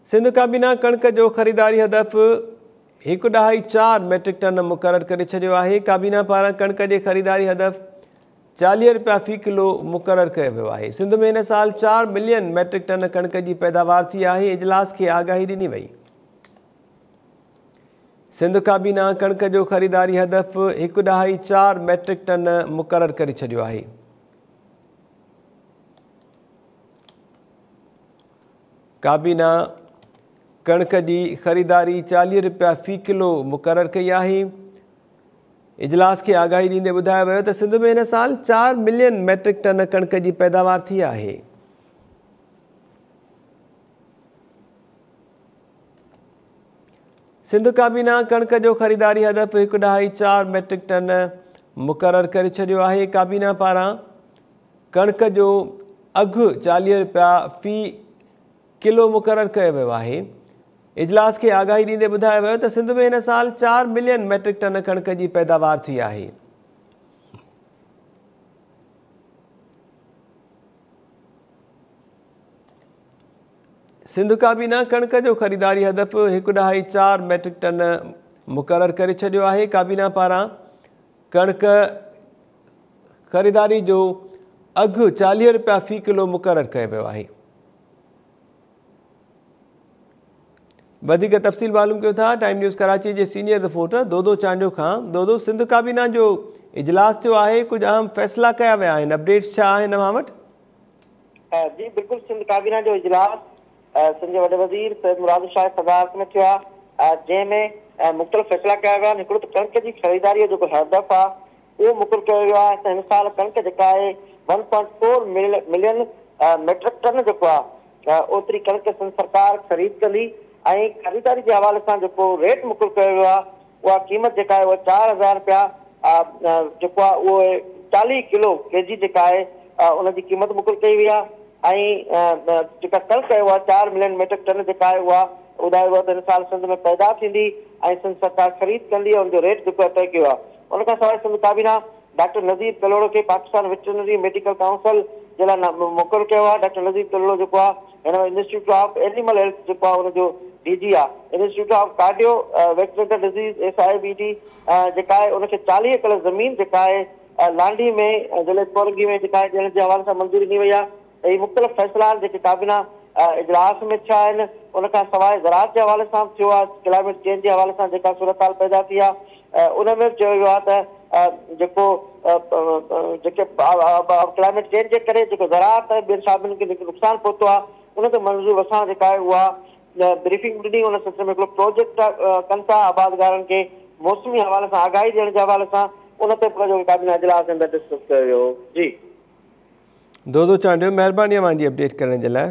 सिंध काबीना कणक जो ख़रीदारी हदफ़ 1.4 मैट्रिक टन मुक़ररु करे छॾियो आहे। काबीना पारां कणक जे ख़रीदारी हदफ़ 40 रुपया फ़ी किलो मुक़ररु कयो वियो आहे। सिंध में हिन साल 4 मिलियन मैट्रिक टन कणक जी पैदावार थी आहे। इजलास खे आगाही ॾिनी वई। सिंध काबीना कणक जो ख़रीदारी हदफ़ 1.4 मैट्रिक टन मुक़ररु करे छॾियो आहे। काबीना कणक जी ख़रीदारी 40 रुपया फ़ी किलो मुक़ररु कई आहे। इजलास खे आगाही ॾींदे ॿुधायो वियो त सिंध में हिन साल 4 मिलियन मैट्रिक टन कणक जी पैदावार थी आहे। सिंध काबीना कणक जो ख़रीदारी हदफ़ 1.4 मैट्रिक टन मुक़ररु करे छॾियो आहे। काबीना पारां कणक जो अघु 40 रुपया फ़ी किलो मुक़ररु कयो वियो आहे। इजलास खे आगाही ॾींदे ॿुधायो वियो त सिंध में हिन साल 4 मिलियन मैट्रिक टन कणक जी पैदावार थी आहे। सिंध काबीना कणक जो ख़रीदारी हदफ़ 1.4 मैट्रिक टन मुक़ररु करे छॾियो आहे। काबीना पारां कणक ख़रीदारी जो अघु 40 रुपया फ़ी किलो मुक़ररु कयो वियो आहे। वधिक तफ़सील मालूम कयो था टाइम न्यूज़ कराची जे सीनियर रिपोर्टर दोदो चांडियो खां। दोदो, सिंध काबीना जो इजलास थियो आहे, कुछ अहम फ़ैसिला कया विया आहिनि, अपडेट्स छा आहिनि अव्हां वटि? जी बिल्कुल, सिंध काबीना जो इजलास सिंध जे वॾे वज़ीर सैयद मुराद शाह सदारत में थियो आहे, जंहिंमें मुख़्तलिफ़ फ़ैसिला कया विया आहिनि। हिकिड़ो त कणक जी ख़रीदारीअ जो हदफ़ आहे उहो मुक़ररु कयो वियो आहे त हिन साल कणक जेका आहे 1.4 मिलियन मैट्रिक टन जेको आहे ओतिरी कणक सिंध सरकार ख़रीद कंदी। ऐं ख़रीदारी जे हवाले सां जेको रेट मुक़ररु कयो वियो आहे उहा क़ीमत जेका आहे उहा 4000 रुपया जेको आहे उहो 40 किलो केजी जेका आहे उनजी क़ीमत मुक़ररु कई वई आहे। ऐं जेका कणक आहे उहा 4 मिलियन मैट्रिक टन जेका आहे उहा ॿुधायो वियो आहे त हिन साल सिंध में पैदा थींदी ऐं सिंध सरकार ख़रीद कंदी ऐं उनजो रेट जेको आहे तय कयो आहे। उन खां सवाइ सिंध काबीना डॉक्टर नज़ीर तलोड़ो खे पाकिस्तान वेटरनरी मेडिकल काउंसिल जे लाइ मुक़ररु कयो आहे। डॉक्टर नज़ीर तलोड़ो जेको आहे हिन इंस्टीट्यूट ऑफ एनिमल हेल्थ जेको आहे उनजो DG आहे। Institute of cardio vaccinator disease SIBD जेका आहे उनखे 40 एकड़ ज़मीन जेका आहे लांडी में ज़िले कोरगी में जेका आहे ॾियण जे हवाले सां मंज़ूरी ॾिनी वई आहे। ऐं मुख़्तलिफ़ फ़ैसिला जेके काबीना इजलास में थिया आहिनि। उन खां सवाइ ज़राअत जे हवाले सां थियो आहे, क्लाइमेट चेंज जे हवाले सां जेका सूरत हाल पैदा थी आहे उन में चयो वियो आहे त जेको जेके क्लाइमेट चेंज जे करे जेको ज़राअत ॿियनि शाबियुनि खे जेको नुक़सानु पहुतो आहे उन ते मंज़ूर वसां जेका आहे उहा ब्रीफिंग ॾिनी। उन सिलसिले में हिकिड़ो प्रोजेक्ट कनि था आबादगारनि खे मौसमी हवाले सां आगाही ॾियण जे हवाले सां उन ते काबीना इजलास अंदरि डिस्कस कयो वियो। जी दोदो चांडियो, महिरबानी अव्हांजी अपडेट करण जे लाइ।